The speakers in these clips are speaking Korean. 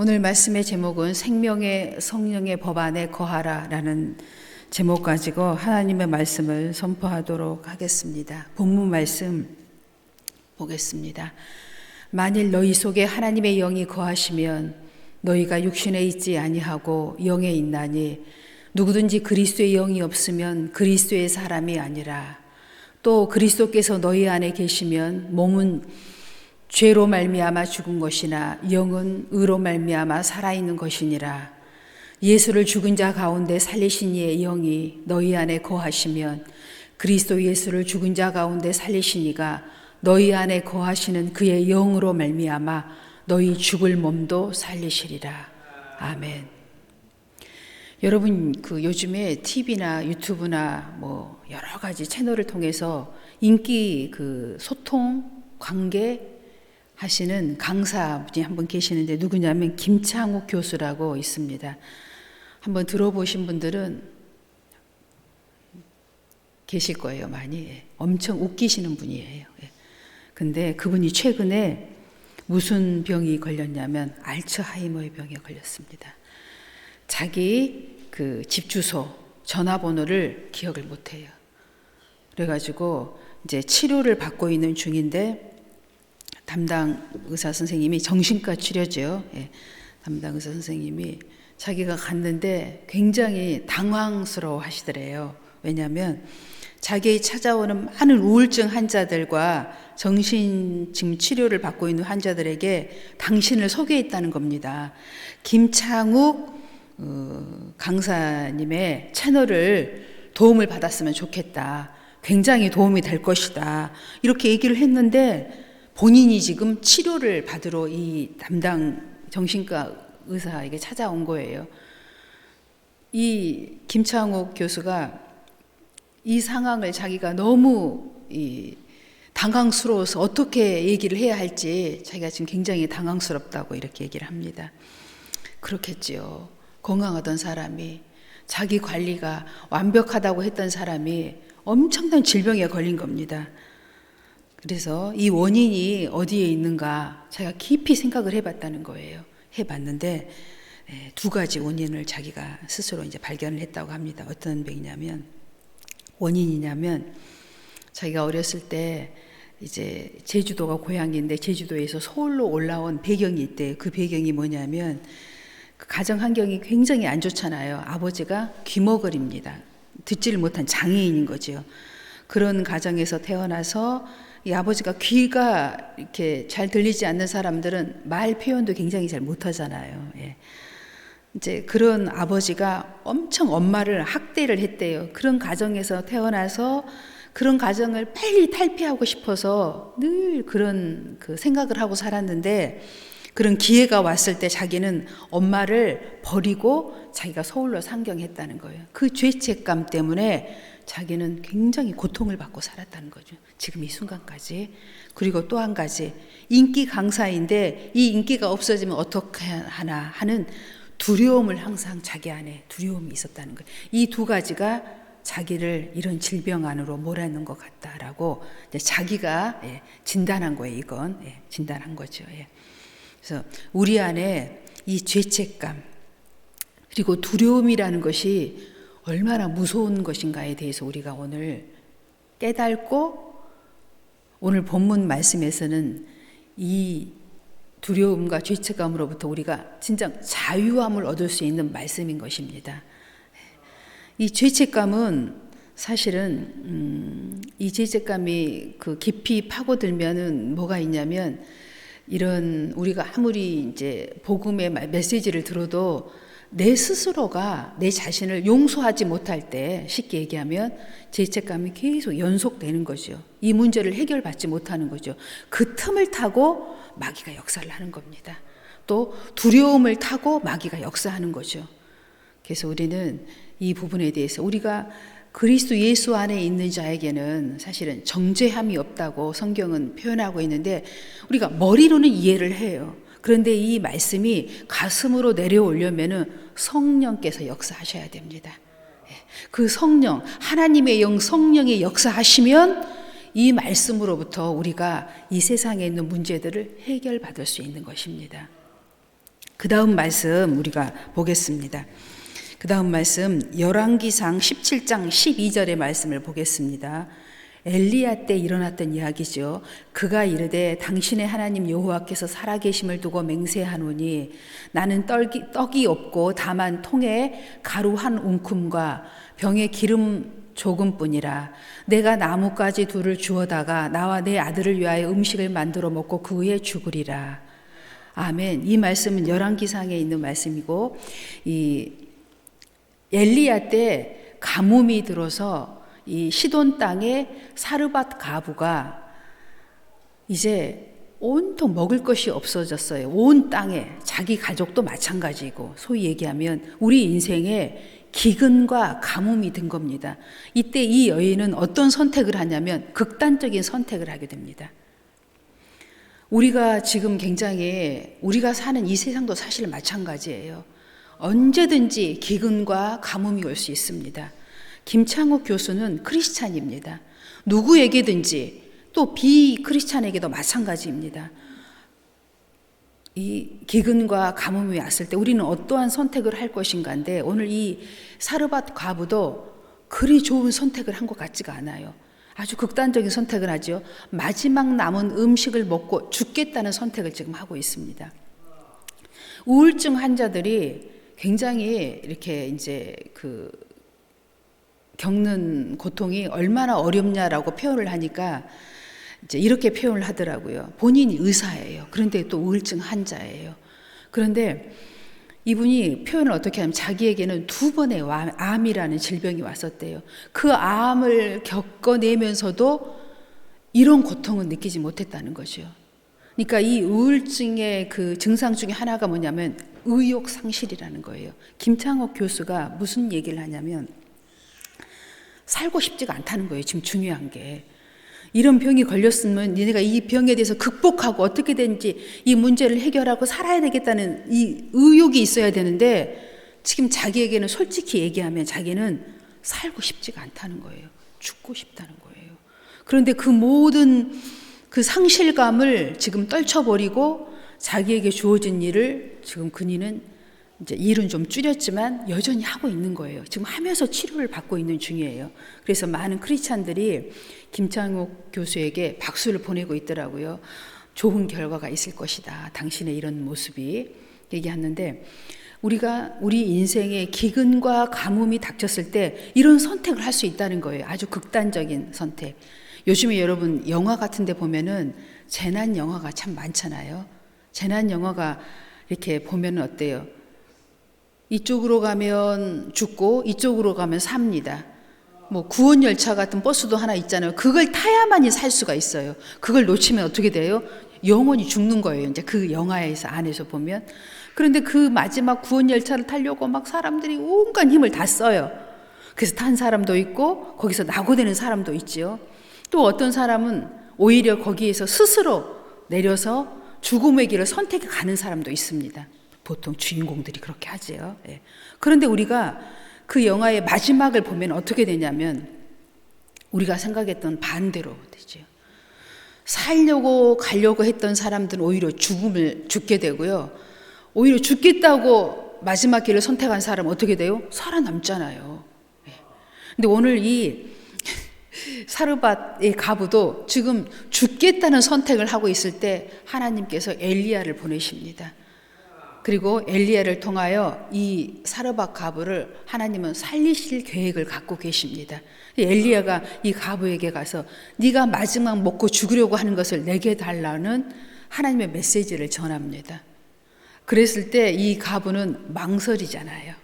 오늘 말씀의 제목은 생명의 성령의 법 안에 거하라 라는 제목 가지고 하나님의 말씀을 선포하도록 하겠습니다. 본문 말씀 보겠습니다. 만일 너희 속에 하나님의 영이 거하시면 너희가 육신에 있지 아니하고 영에 있나니 누구든지 그리스도의 영이 없으면 그리스도의 사람이 아니라 또 그리스도께서 너희 안에 계시면 몸은 죄로 말미암아 죽은 것이나 영은 의로 말미암아 살아있는 것이니라. 예수를 죽은 자 가운데 살리신 이의 영이 너희 안에 거하시면 그리스도 예수를 죽은 자 가운데 살리신 이가 너희 안에 거하시는 그의 영으로 말미암아 너희 죽을 몸도 살리시리라. 아멘. 여러분 요즘에 TV나 유튜브나 여러 가지 채널을 통해서 인기 소통 관계 하시는 강사분이 한 분 계시는데 누구냐면 김창욱 교수라고 있습니다. 한번 들어보신 분들은 계실 거예요, 많이. 엄청 웃기시는 분이에요. 근데 그분이 최근에 무슨 병이 걸렸냐면 알츠하이머의 병에 걸렸습니다. 자기 집 주소, 전화번호를 기억을 못 해요. 그래가지고 이제 치료를 받고 있는 중인데 담당 의사 선생님이 정신과 치료죠. 담당 의사 선생님이 자기가 갔는데 굉장히 당황스러워 하시더래요. 왜냐하면 자기의 찾아오는 많은 우울증 환자들과 정신증 치료를 받고 있는 환자들에게 당신을 소개했다는 겁니다. 김창욱 강사님의 채널을 도움을 받았으면 좋겠다. 굉장히 도움이 될 것이다. 이렇게 얘기를 했는데 본인이 지금 치료를 받으러 이 담당 정신과 의사에게 찾아온 거예요. 이 김창욱 교수가 이 상황을 자기가 너무 당황스러워서 어떻게 얘기를 해야 할지 자기가 지금 굉장히 당황스럽다고 이렇게 얘기를 합니다. 그렇겠지요. 건강하던 사람이, 자기 관리가 완벽하다고 했던 사람이 엄청난 질병에 걸린 겁니다. 그래서 이 원인이 어디에 있는가 자기가 깊이 생각을 해봤다는 거예요. 해봤는데 두 가지 원인을 자기가 스스로 이제 발견을 했다고 합니다. 어떤 원인이냐면 자기가 어렸을 때 이제 제주도가 고향인데 제주도에서 서울로 올라온 배경이 있대요. 그 배경이 뭐냐면 그 가정 환경이 굉장히 안 좋잖아요. 아버지가 귀머거리입니다. 듣지를 못한 장애인인 거죠. 그런 가정에서 태어나서 이 아버지가 귀가 이렇게 잘 들리지 않는 사람들은 말 표현도 굉장히 잘 못하잖아요. 이제 그런 아버지가 엄청 엄마를 학대를 했대요. 그런 가정에서 태어나서 그런 가정을 빨리 탈피하고 싶어서 늘 그런 생각을 하고 살았는데 그런 기회가 왔을 때 자기는 엄마를 버리고 자기가 서울로 상경했다는 거예요. 그 죄책감 때문에 자기는 굉장히 고통을 받고 살았다는 거죠. 지금 이 순간까지. 그리고 또 한 가지, 인기 강사인데 이 인기가 없어지면 어떻게 하나 하는 두려움을 항상 자기 안에 두려움이 있었다는 거예요. 이 두 가지가 자기를 이런 질병 안으로 몰아넣는 것 같다라고 자기가 진단한 거예요. 이건 진단한 거죠. 그래서 우리 안에 이 죄책감 그리고 두려움이라는 것이 얼마나 무서운 것인가에 대해서 우리가 오늘 깨닫고 오늘 본문 말씀에서는 이 두려움과 죄책감으로부터 우리가 진짜 자유함을 얻을 수 있는 말씀인 것입니다. 이 죄책감은 사실은 이 죄책감이 깊이 파고들면은 뭐가 있냐면 이런 우리가 아무리 이제 복음의 메시지를 들어도 내 스스로가 내 자신을 용서하지 못할 때 쉽게 얘기하면 죄책감이 계속 연속되는 거죠. 이 문제를 해결받지 못하는 거죠. 그 틈을 타고 마귀가 역사를 하는 겁니다. 또 두려움을 타고 마귀가 역사하는 거죠. 그래서 우리는 이 부분에 대해서 우리가 그리스도 예수 안에 있는 자에게는 사실은 정죄함이 없다고 성경은 표현하고 있는데 우리가 머리로는 이해를 해요. 그런데 이 말씀이 가슴으로 내려오려면은 성령께서 역사하셔야 됩니다. 그 성령, 하나님의 영 성령이 역사하시면 이 말씀으로부터 우리가 이 세상에 있는 문제들을 해결받을 수 있는 것입니다. 그 다음 말씀 우리가 보겠습니다. 그 다음 말씀 열왕기상 17장 12절의 말씀을 보겠습니다. 엘리야 때 일어났던 이야기죠. 그가 이르되 당신의 하나님 여호와께서 살아계심을 두고 맹세하노니 나는 떡이 없고 다만 통에 가루 한 움큼과 병에 기름 조금뿐이라. 내가 나뭇가지 둘을 주워다가 나와 내 아들을 위하여 음식을 만들어 먹고 그 후에 죽으리라. 아멘. 이 말씀은 열왕기상에 있는 말씀이고, 이 엘리야 때 가뭄이 들어서 이 시돈 땅에 사르밧 가부가 이제 온통 먹을 것이 없어졌어요. 온 땅에. 자기 가족도 마찬가지고, 소위 얘기하면 우리 인생에 기근과 가뭄이 든 겁니다. 이때 이 여인은 어떤 선택을 하냐면 극단적인 선택을 하게 됩니다. 우리가 지금 굉장히 우리가 사는 이 세상도 사실 마찬가지예요. 언제든지 기근과 가뭄이 올 수 있습니다. 김창욱 교수는 크리스찬입니다. 누구에게든지 또 비크리스찬에게도 마찬가지입니다. 이 기근과 가뭄이 왔을 때 우리는 어떠한 선택을 할 것인가인데, 오늘 이 사르밧 과부도 그리 좋은 선택을 한 것 같지가 않아요. 아주 극단적인 선택을 하죠. 마지막 남은 음식을 먹고 죽겠다는 선택을 지금 하고 있습니다. 우울증 환자들이 굉장히 이렇게 이제 겪는 고통이 얼마나 어렵냐라고 표현을 하니까 이제 이렇게 표현을 하더라고요. 본인이 의사예요. 그런데 또 우울증 환자예요. 그런데 이분이 표현을 어떻게 하면 자기에게는 2번의 암이라는 질병이 왔었대요. 그 암을 겪어내면서도 이런 고통은 느끼지 못했다는 거죠. 그러니까 이 우울증의 그 증상 중에 하나가 뭐냐면 의욕 상실이라는 거예요. 김창옥 교수가 무슨 얘기를 하냐면 살고 싶지가 않다는 거예요. 지금 중요한 게. 이런 병이 걸렸으면 니네가 이 병에 대해서 극복하고 어떻게든지 이 문제를 해결하고 살아야 되겠다는 이 의욕이 있어야 되는데, 지금 자기에게는 솔직히 얘기하면 자기는 살고 싶지가 않다는 거예요. 죽고 싶다는 거예요. 그런데 그 모든 그 상실감을 지금 떨쳐버리고 자기에게 주어진 일을 지금 그니는 이제 일은 좀 줄였지만 여전히 하고 있는 거예요. 지금 하면서 치료를 받고 있는 중이에요. 그래서 많은 크리스찬들이 김창욱 교수에게 박수를 보내고 있더라고요. 좋은 결과가 있을 것이다. 당신의 이런 모습이 얘기하는데, 우리가 우리 인생에 기근과 가뭄이 닥쳤을 때 이런 선택을 할 수 있다는 거예요. 아주 극단적인 선택. 요즘에 여러분 영화 같은 데 보면은 재난 영화가 참 많잖아요. 재난 영화가 이렇게 보면 어때요? 이쪽으로 가면 죽고 이쪽으로 가면 삽니다. 뭐 구원열차 같은 버스도 하나 있잖아요. 그걸 타야만이 살 수가 있어요. 그걸 놓치면 어떻게 돼요? 영원히 죽는 거예요. 이제 그 영화에서 안에서 보면. 그런데 그 마지막 구원열차를 타려고 막 사람들이 온갖 힘을 다 써요. 그래서 탄 사람도 있고 거기서 낙오되는 사람도 있지요. 또 어떤 사람은 오히려 거기에서 스스로 내려서 죽음의 길을 선택해 가는 사람도 있습니다. 보통 주인공들이 그렇게 하죠. 예. 그런데 우리가 그 영화의 마지막을 보면 어떻게 되냐면 우리가 생각했던 반대로 되죠. 살려고 가려고 했던 사람들은 오히려 죽게 되고요. 오히려 죽겠다고 마지막 길을 선택한 사람은 어떻게 돼요? 살아남잖아요. 예. 근데 오늘 이 사르밧의 가부도 지금 죽겠다는 선택을 하고 있을 때 하나님께서 엘리야를 보내십니다. 그리고 엘리야를 통하여 이 사르밧 가부를 하나님은 살리실 계획을 갖고 계십니다. 엘리야가 이 가부에게 가서 네가 마지막 먹고 죽으려고 하는 것을 내게 달라는 하나님의 메시지를 전합니다. 그랬을 때 이 가부는 망설이잖아요.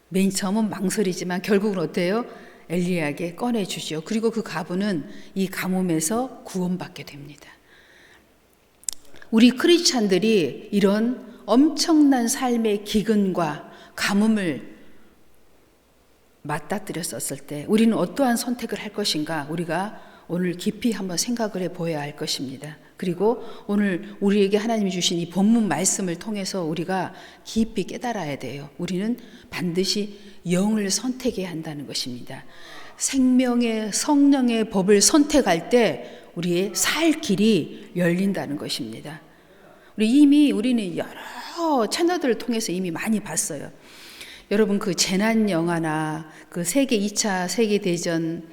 맨 처음은 망설이지만 결국은 어때요? 엘리야에게 꺼내주죠. 그리고 그 가부는 이 가뭄에서 구원받게 됩니다. 우리 크리스찬들이 이런 엄청난 삶의 기근과 가뭄을 맞닥뜨렸었을 때 우리는 어떠한 선택을 할 것인가, 우리가 오늘 깊이 한번 생각을 해보아야 할 것입니다. 그리고 오늘 우리에게 하나님이 주신 이 본문 말씀을 통해서 우리가 깊이 깨달아야 돼요. 우리는 반드시 영을 선택해야 한다는 것입니다. 생명의 성령의 법을 선택할 때 우리의 살 길이 열린다는 것입니다. 우리는 여러 여러 채널들을 통해서 이미 많이 봤어요. 여러분 그 재난 영화나 그 2차 세계대전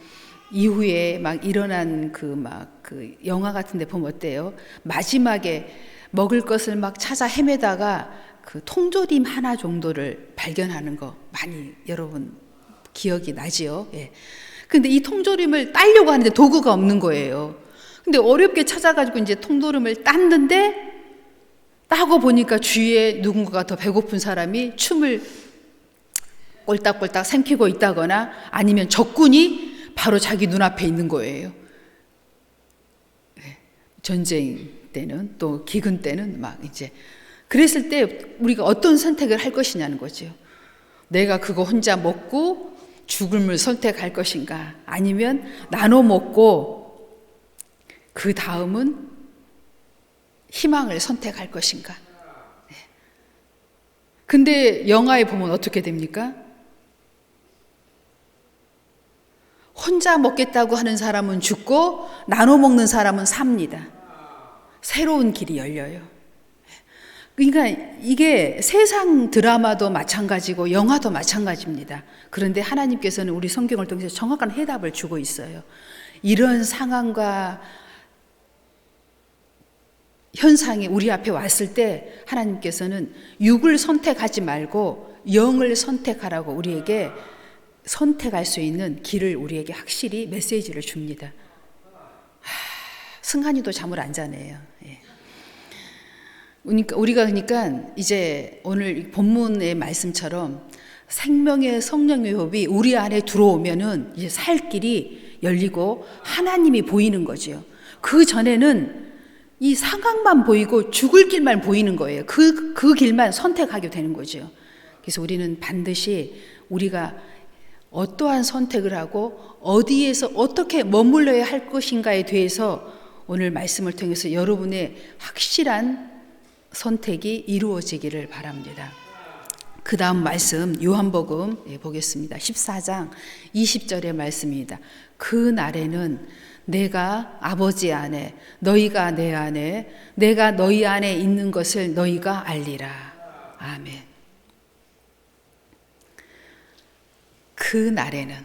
이후에 막 일어난 그 영화 같은 데 보면 어때요? 마지막에 먹을 것을 막 찾아 헤매다가 그 통조림 하나 정도를 발견하는 거 많이 여러분 기억이 나지요? 예. 근데 이 통조림을 따려고 하는데 도구가 없는 거예요. 근데 어렵게 찾아가지고 이제 통조림을 땄는데 따고 보니까 주위에 누군가가 더 배고픈 사람이 춤을 꼴딱꼴딱 삼키고 있다거나 아니면 적군이 바로 자기 눈앞에 있는 거예요. 전쟁 때는 또 기근 때는 막 이제 그랬을 때 우리가 어떤 선택을 할 것이냐는 거죠. 내가 그거 혼자 먹고 죽음을 선택할 것인가 아니면 나눠 먹고 그 다음은 희망을 선택할 것인가. 근데 영화에 보면 어떻게 됩니까? 혼자 먹겠다고 하는 사람은 죽고 나눠 먹는 사람은 삽니다. 새로운 길이 열려요. 그러니까 이게 세상 드라마도 마찬가지고 영화도 마찬가지입니다. 그런데 하나님께서는 우리 성경을 통해서 정확한 해답을 주고 있어요. 이런 상황과 현상이 우리 앞에 왔을 때 하나님께서는 육을 선택하지 말고 영을 선택하라고 우리에게 선택할 수 있는 길을 우리에게 확실히 메시지를 줍니다. 승한이도 잠을 안 자네요. 예. 우리가 그러니까 이제 오늘 본문의 말씀처럼 생명의 성령의 호흡이 우리 안에 들어오면은 이제 살 길이 열리고 하나님이 보이는 거죠. 그 전에는 이 상황만 보이고 죽을 길만 보이는 거예요. 그 길만 선택하게 되는 거죠. 그래서 우리는 반드시 우리가 어떠한 선택을 하고 어디에서 어떻게 머물러야 할 것인가에 대해서 오늘 말씀을 통해서 여러분의 확실한 선택이 이루어지기를 바랍니다. 그 다음 말씀 요한복음 보겠습니다. 14장 20절의 말씀입니다. 그 날에는 내가 아버지 안에 너희가 내 안에 내가 너희 안에 있는 것을 너희가 알리라. 아멘. 그 날에는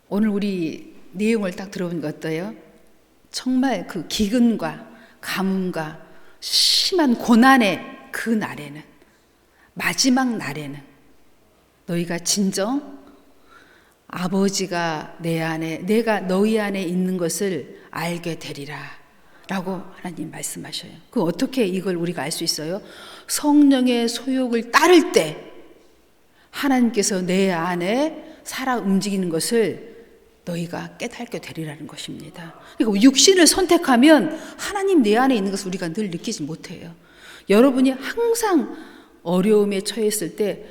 오늘 우리 내용을 딱 들어보니까 어때요? 정말 그 기근과 가뭄과 심한 고난의 그 날에는 마지막 날에는 너희가 진정 아버지가 내 안에 내가 너희 안에 있는 것을 알게 되리라 라고 하나님 말씀하셔요. 그럼 어떻게 이걸 우리가 알 수 있어요? 성령의 소욕을 따를 때 하나님께서 내 안에 살아 움직이는 것을 너희가 깨닫게 되리라는 것입니다. 그러니까 육신을 선택하면 하나님 내 안에 있는 것을 우리가 늘 느끼지 못해요. 여러분이 항상 어려움에 처했을 때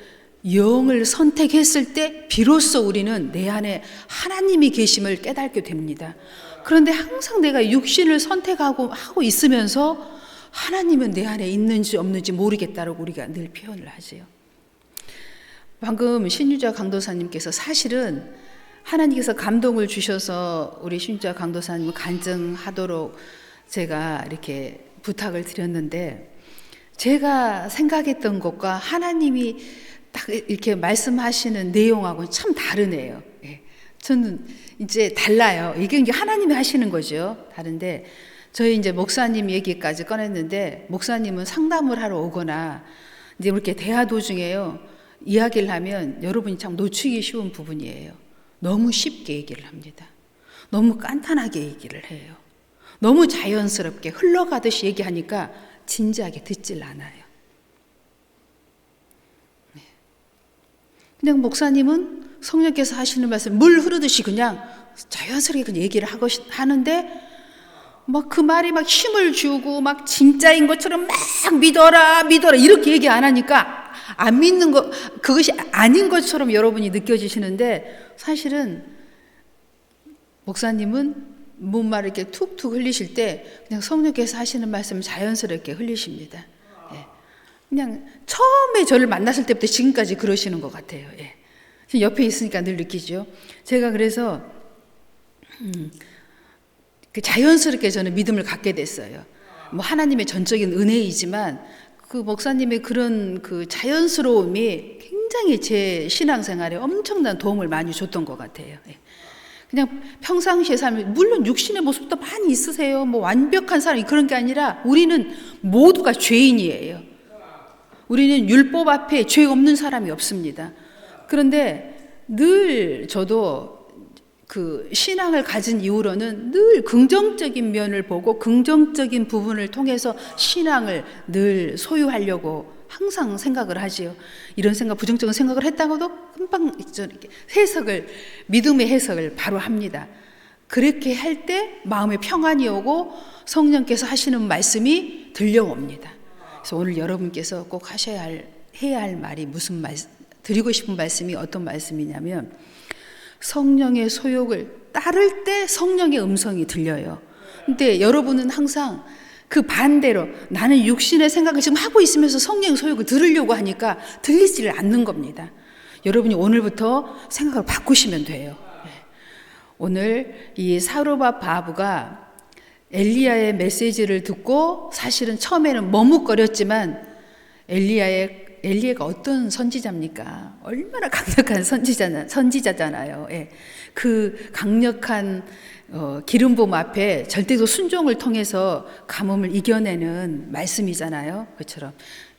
영을 선택했을 때 비로소 우리는 내 안에 하나님이 계심을 깨닫게 됩니다. 그런데 항상 내가 육신을 선택하고 있으면서 하나님은 내 안에 있는지 없는지 모르겠다라고 우리가 늘 표현을 하지요. 방금 신유자 강도사님께서 사실은 하나님께서 감동을 주셔서 우리 신유자 강도사님을 간증하도록 제가 이렇게 부탁을 드렸는데 제가 생각했던 것과 하나님이 딱 이렇게 말씀하시는 내용하고는 참 다르네요. 예. 저는 이제 달라요. 이게 하나님이 하시는 거죠. 다른데 저희 이제 목사님 얘기까지 꺼냈는데 목사님은 상담을 하러 오거나 이제 이렇게 대화 도중에요. 이야기를 하면 여러분이 참 놓치기 쉬운 부분이에요. 너무 쉽게 얘기를 합니다. 너무 간단하게 얘기를 해요. 너무 자연스럽게 흘러가듯이 얘기하니까 진지하게 듣질 않아요. 그냥 목사님은 성령께서 하시는 말씀 물 흐르듯이 그냥 자연스럽게 그냥 얘기를 하는데 막 그 말이 막 힘을 주고 막 진짜인 것처럼 막 믿어라 이렇게 얘기 안 하니까 안 믿는 거 그것이 아닌 것처럼 여러분이 느껴지시는데 사실은 목사님은 뭔말 이렇게 툭툭 흘리실 때 그냥 성령께서 하시는 말씀 자연스럽게 흘리십니다. 예. 그냥 처음에 저를 만났을 때부터 지금까지 그러시는 것 같아요. 예. 옆에 있으니까 늘 느끼죠. 제가 그래서 자연스럽게 저는 믿음을 갖게 됐어요. 뭐 하나님의 전적인 은혜이지만 그 목사님의 그런 그 자연스러움이 굉장히 제 신앙생활에 엄청난 도움을 많이 줬던 것 같아요. 그냥 평상시에 살면, 물론 육신의 모습도 많이 있으세요. 뭐 완벽한 사람이 그런 게 아니라 우리는 모두가 죄인이에요. 우리는 율법 앞에 죄 없는 사람이 없습니다. 그런데 늘 저도 그 신앙을 가진 이후로는 늘 긍정적인 면을 보고 긍정적인 부분을 통해서 신앙을 늘 소유하려고 항상 생각을 하지요. 이런 생각, 부정적인 생각을 했다고도 금방 해석을, 믿음의 해석을 바로 합니다. 그렇게 할 때 마음에 평안이 오고 성령께서 하시는 말씀이 들려옵니다. 그래서 오늘 여러분께서 꼭 해야 할 말이 드리고 싶은 말씀이 어떤 말씀이냐면, 성령의 소욕을 따를 때 성령의 음성이 들려요. 근데 여러분은 항상 그 반대로 나는 육신의 생각을 지금 하고 있으면서 성령의 소욕을 들으려고 하니까 들리지를 않는 겁니다. 여러분이 오늘부터 생각을 바꾸시면 돼요. 오늘 이 사르밧 바브가 엘리야의 메시지를 듣고 사실은 처음에는 머뭇거렸지만, 엘리야가 어떤 선지자입니까? 얼마나 강력한 선지자잖아요. 그 강력한 기름 부음 앞에 절대로 순종을 통해서 가뭄을 이겨내는 말씀이잖아요. 그처럼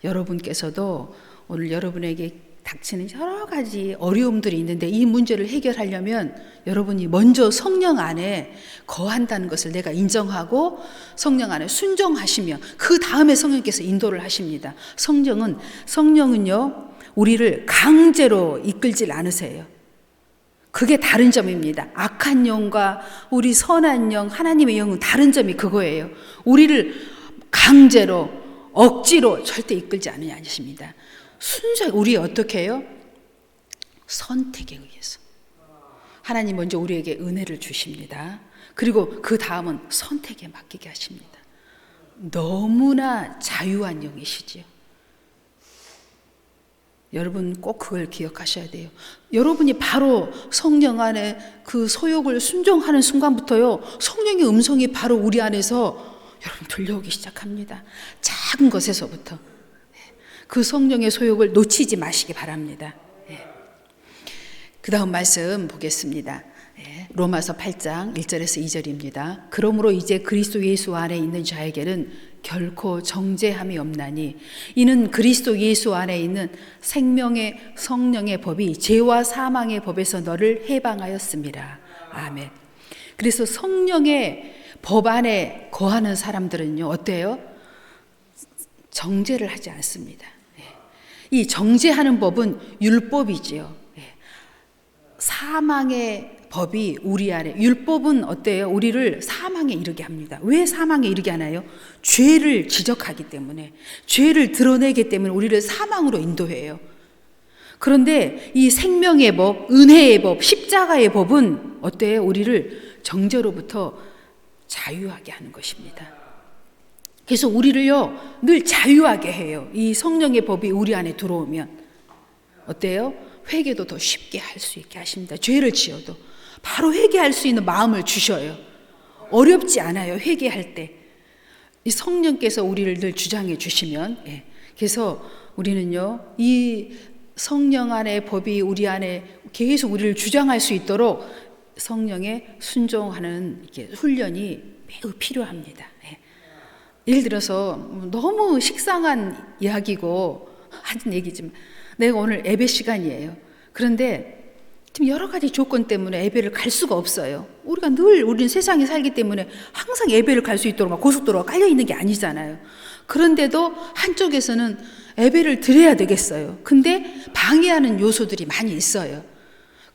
여러분께서도 오늘 여러분에게 닥치는 여러 가지 어려움들이 있는데, 이 문제를 해결하려면 여러분이 먼저 성령 안에 거한다는 것을 내가 인정하고 성령 안에 순종하시면 그 다음에 성령께서 인도를 하십니다. 성령은요 우리를 강제로 이끌질 않으세요. 그게 다른 점입니다. 악한 영과 우리 선한 영, 하나님의 영은 다른 점이 그거예요. 우리를 강제로 억지로 절대 이끌지 않으십니다. 순수하게 우리 어떻게 해요? 선택에 의해서. 하나님 먼저 우리에게 은혜를 주십니다. 그리고 그 다음은 선택에 맡기게 하십니다. 너무나 자유한 영이시지요. 여러분 꼭 그걸 기억하셔야 돼요. 여러분이 바로 성령 안에 그 소욕을 순종하는 순간부터요, 성령의 음성이 바로 우리 안에서 여러분 들려오기 시작합니다. 작은 것에서부터. 그 성령의 소욕을 놓치지 마시기 바랍니다. 그 다음 말씀 보겠습니다. 로마서 8장 1절에서 2절입니다. 그러므로 이제 그리스도 예수 안에 있는 자에게는 결코 정죄함이 없나니, 이는 그리스도 예수 안에 있는 생명의 성령의 법이 죄와 사망의 법에서 너를 해방하였습니다. 아멘. 그래서 성령의 법 안에 거하는 사람들은요 어때요? 정죄를 하지 않습니다. 이 정죄하는 법은 율법이지요. 사망의 법이 우리 안에, 율법은 어때요? 우리를 사망에 이르게 합니다. 왜 사망에 이르게 하나요? 죄를 지적하기 때문에, 죄를 드러내기 때문에 우리를 사망으로 인도해요. 그런데 이 생명의 법, 은혜의 법, 십자가의 법은 어때요? 우리를 정죄로부터 자유하게 하는 것입니다. 그래서 우리를요 늘 자유하게 해요. 이 성령의 법이 우리 안에 들어오면 어때요? 회개도 더 쉽게 할 수 있게 하십니다. 죄를 지어도 바로 회개할 수 있는 마음을 주셔요. 어렵지 않아요. 회개할 때 이 성령께서 우리를 늘 주장해 주시면, 그래서 우리는요 이 성령 안의 법이 우리 안에 계속 우리를 주장할 수 있도록 성령에 순종하는 훈련이 매우 필요합니다. 예를 들어서 너무 식상한 이야기고 하는 얘기지만, 내가 오늘 예배 시간이에요. 그런데 지금 여러 가지 조건 때문에 예배를 갈 수가 없어요. 우리는 세상에 살기 때문에 항상 예배를 갈 수 있도록 막 고속도로가 깔려 있는 게 아니잖아요. 그런데도 한쪽에서는 예배를 드려야 되겠어요. 근데 방해하는 요소들이 많이 있어요.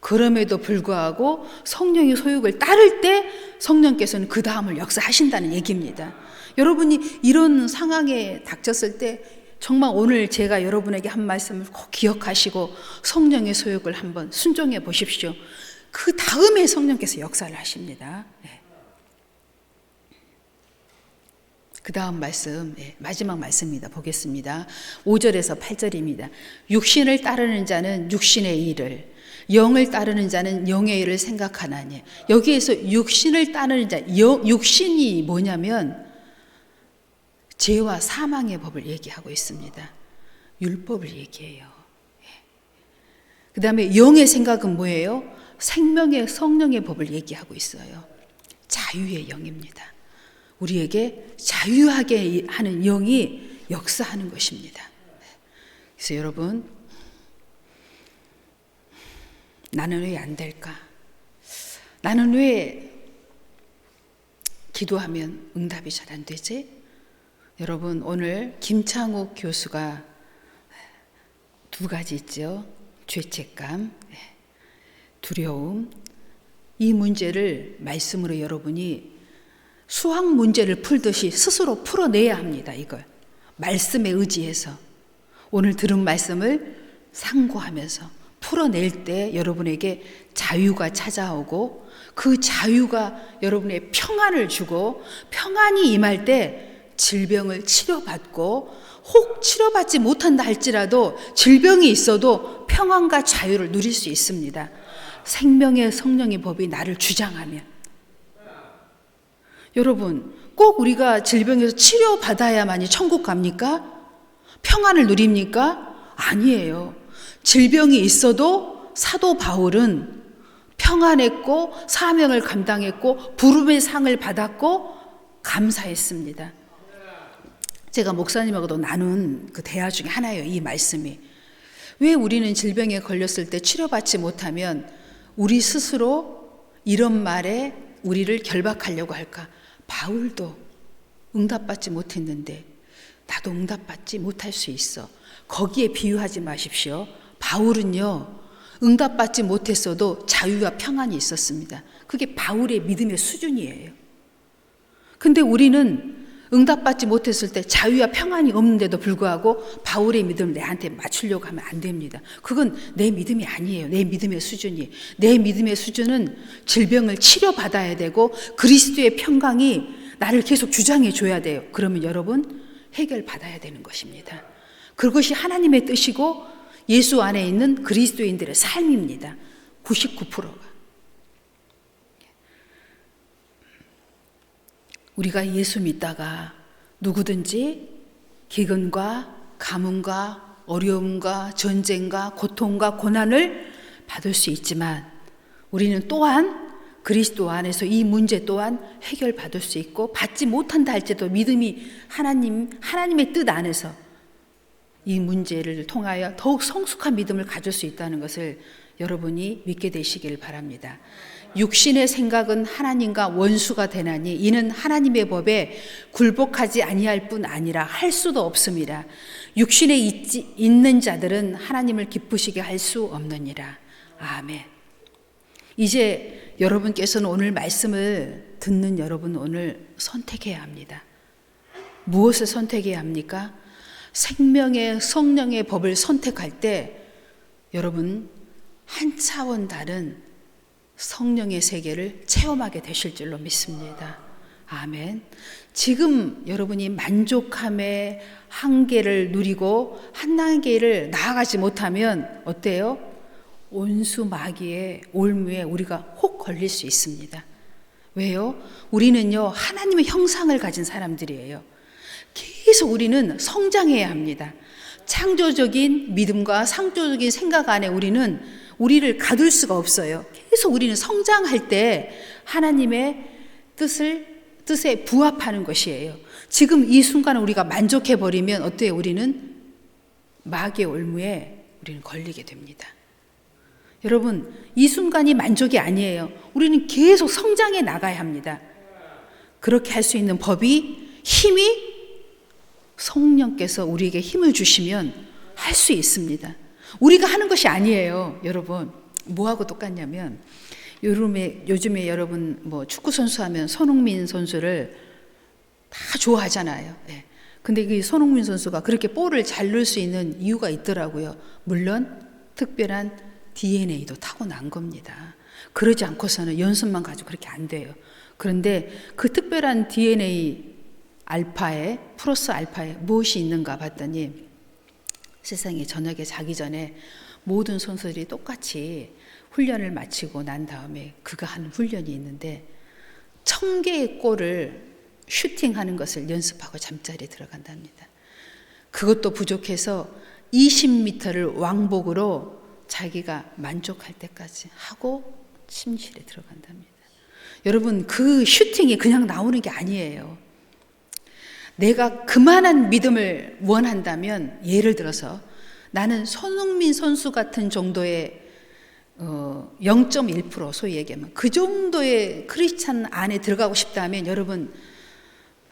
그럼에도 불구하고 성령의 소욕을 따를 때 성령께서는 그 다음을 역사하신다는 얘기입니다. 여러분이 이런 상황에 닥쳤을 때 정말 오늘 제가 여러분에게 한 말씀을 꼭 기억하시고 성령의 소욕을 한번 순종해 보십시오. 그 다음에 성령께서 역사를 하십니다. 그 다음 말씀, 마지막 말씀입니다. 보겠습니다. 5절에서 8절입니다. 육신을 따르는 자는 육신의 일을, 영을 따르는 자는 영의 일을 생각하나니. 여기에서 육신을 따르는 자, 육신이 뭐냐면 죄와 사망의 법을 얘기하고 있습니다. 율법을 얘기해요. 그 다음에 영의 생각은 뭐예요? 생명의 성령의 법을 얘기하고 있어요. 자유의 영입니다. 우리에게 자유하게 하는 영이 역사하는 것입니다. 그래서 여러분, 나는 왜 안 될까? 나는 왜 기도하면 응답이 잘 안 되지? 여러분, 오늘 김창욱 교수가 두 가지 있죠. 죄책감, 두려움. 이 문제를 말씀으로 여러분이 수학 문제를 풀듯이 스스로 풀어내야 합니다. 이걸 말씀에 의지해서 오늘 들은 말씀을 상고하면서 풀어낼 때 여러분에게 자유가 찾아오고 그 자유가 여러분의 평안을 주고 평안이 임할 때 질병을 치료받고 혹 치료받지 못한다 할지라도 질병이 있어도 평안과 자유를 누릴 수 있습니다. 생명의 성령의 법이 나를 주장하면. 여러분, 꼭 우리가 질병에서 치료받아야만이 천국 갑니까? 평안을 누립니까? 아니에요. 질병이 있어도 사도 바울은 평안했고 사명을 감당했고 부름의 상을 받았고 감사했습니다. 제가 목사님하고도 나눈 그 대화 중에 하나예요. 이 말씀이. 왜 우리는 질병에 걸렸을 때 치료받지 못하면 우리 스스로 이런 말에 우리를 결박하려고 할까? 바울도 응답받지 못했는데 나도 응답받지 못할 수 있어. 거기에 비유하지 마십시오. 바울은요, 응답받지 못했어도 자유와 평안이 있었습니다. 그게 바울의 믿음의 수준이에요. 근데 우리는 응답받지 못했을 때 자유와 평안이 없는데도 불구하고 바울의 믿음을 내한테 맞추려고 하면 안 됩니다. 그건 내 믿음이 아니에요. 내 믿음의 수준이. 내 믿음의 수준은 질병을 치료받아야 되고 그리스도의 평강이 나를 계속 주장해 줘야 돼요. 그러면 여러분 해결받아야 되는 것입니다. 그것이 하나님의 뜻이고 예수 안에 있는 그리스도인들의 삶입니다. 99%가. 우리가 예수 믿다가 누구든지 기근과 가뭄과 어려움과 전쟁과 고통과 고난을 받을 수 있지만 우리는 또한 그리스도 안에서 이 문제 또한 해결받을 수 있고 받지 못한다 할지라도 믿음이 하나님의 뜻 안에서 이 문제를 통하여 더욱 성숙한 믿음을 가질 수 있다는 것을 여러분이 믿게 되시길 바랍니다. 육신의 생각은 하나님과 원수가 되나니 이는 하나님의 법에 굴복하지 아니할 뿐 아니라 할 수도 없습니다. 육신에 있는 자들은 하나님을 기쁘시게 할 수 없느니라. 아멘. 이제 여러분께서는 오늘 말씀을 듣는 여러분 오늘 선택해야 합니다. 무엇을 선택해야 합니까? 생명의 성령의 법을 선택할 때 여러분 한 차원 다른 성령의 세계를 체험하게 되실 줄로 믿습니다. 아멘. 지금 여러분이 만족함의 한계를 누리고 한 단계를 나아가지 못하면 어때요? 온수 마귀의 올무에 우리가 혹 걸릴 수 있습니다. 왜요? 우리는요 하나님의 형상을 가진 사람들이에요. 계속 우리는 성장해야 합니다. 창조적인 믿음과 창조적인 생각 안에 우리를 가둘 수가 없어요. 계속 우리는 성장할 때 하나님의 뜻에 부합하는 것이에요. 지금 이 순간에 우리가 만족해버리면 어때요? 우리는 마귀의 올무에 우리는 걸리게 됩니다. 여러분, 이 순간이 만족이 아니에요. 우리는 계속 성장해 나가야 합니다. 그렇게 할 수 있는 법이 힘이 성령께서 우리에게 힘을 주시면 할 수 있습니다. 우리가 하는 것이 아니에요. 여러분, 뭐하고 똑같냐면 요즘에 여러분 축구 선수 하면 손흥민 선수를 다 좋아하잖아요. 네. 근데 그 손흥민 선수가 그렇게 볼을 잘 넣을 수 있는 이유가 있더라고요. 물론 특별한 DNA도 타고난 겁니다. 그러지 않고서는 연습만 가지고 그렇게 안 돼요. 그런데 그 특별한 DNA 플러스 알파에 무엇이 있는가 봤더니 세상에 저녁에 자기 전에 모든 선수들이 똑같이 훈련을 마치고 난 다음에 그가 하는 훈련이 있는데 1000개의 골을 슈팅하는 것을 연습하고 잠자리에 들어간답니다. 그것도 부족해서 20m를 왕복으로 자기가 만족할 때까지 하고 침실에 들어간답니다. 여러분, 그 슈팅이 그냥 나오는 게 아니에요. 내가 그만한 믿음을 원한다면, 예를 들어서 나는 손흥민 선수 같은 정도의 0.1% 소위 얘기하면 그 정도의 크리스찬 안에 들어가고 싶다면 여러분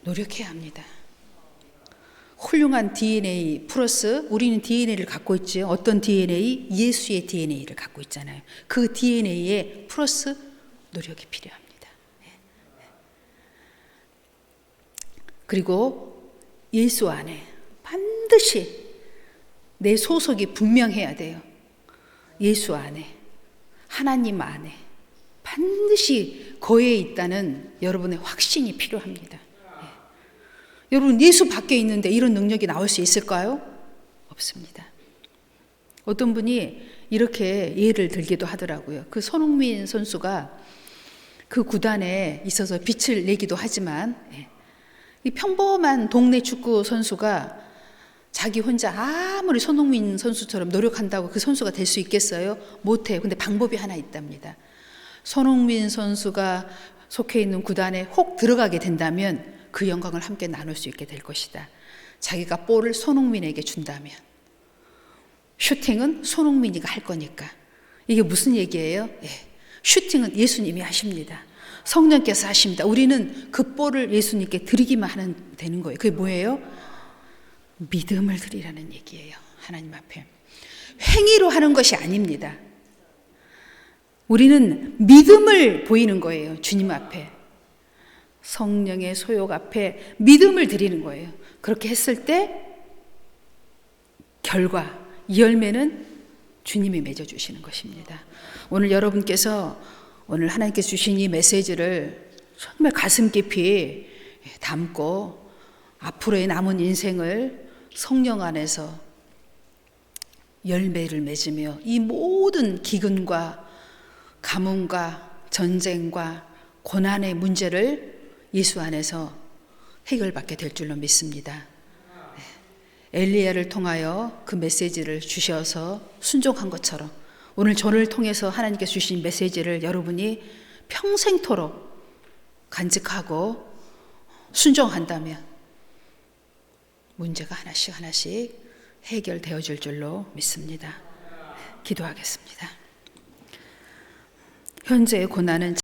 노력해야 합니다. 훌륭한 DNA 플러스 우리는 DNA를 갖고 있죠. 어떤 DNA? 예수의 DNA를 갖고 있잖아요. 그 DNA에 플러스 노력이 필요합니다. 그리고 예수 안에 반드시 내 소속이 분명해야 돼요. 예수 안에, 하나님 안에 반드시 거해 있다는 여러분의 확신이 필요합니다. 여러분, 예수 밖에 있는데 이런 능력이 나올 수 있을까요? 없습니다. 어떤 분이 이렇게 예를 들기도 하더라고요. 그 손흥민 선수가 그 구단에 있어서 빛을 내기도 하지만 이 평범한 동네 축구 선수가 자기 혼자 아무리 손흥민 선수처럼 노력한다고 그 선수가 될 수 있겠어요? 못해요. 근데 방법이 하나 있답니다. 손흥민 선수가 속해 있는 구단에 혹 들어가게 된다면 그 영광을 함께 나눌 수 있게 될 것이다. 자기가 볼을 손흥민에게 준다면 슈팅은 손흥민이가 할 거니까. 이게 무슨 얘기예요? 슈팅은 예수님이 하십니다. 성령께서 하십니다. 우리는 그 볼을 예수님께 드리기만 하면 되는 거예요. 그게 뭐예요? 믿음을 드리라는 얘기예요. 하나님 앞에. 행위로 하는 것이 아닙니다. 우리는 믿음을 보이는 거예요. 주님 앞에. 성령의 소욕 앞에 믿음을 드리는 거예요. 그렇게 했을 때 결과, 이 열매는 주님이 맺어주시는 것입니다. 오늘 여러분께서 오늘 하나님께서 주신 이 메시지를 정말 가슴 깊이 담고 앞으로의 남은 인생을 성령 안에서 열매를 맺으며 이 모든 기근과 가뭄과 전쟁과 고난의 문제를 예수 안에서 해결받게 될 줄로 믿습니다. 엘리야를 통하여 그 메시지를 주셔서 순종한 것처럼 오늘 저를 통해서 하나님께서 주신 메시지를 여러분이 평생토록 간직하고 순종한다면 문제가 하나씩 하나씩 해결되어질 줄로 믿습니다. 기도하겠습니다. 현재의 고난은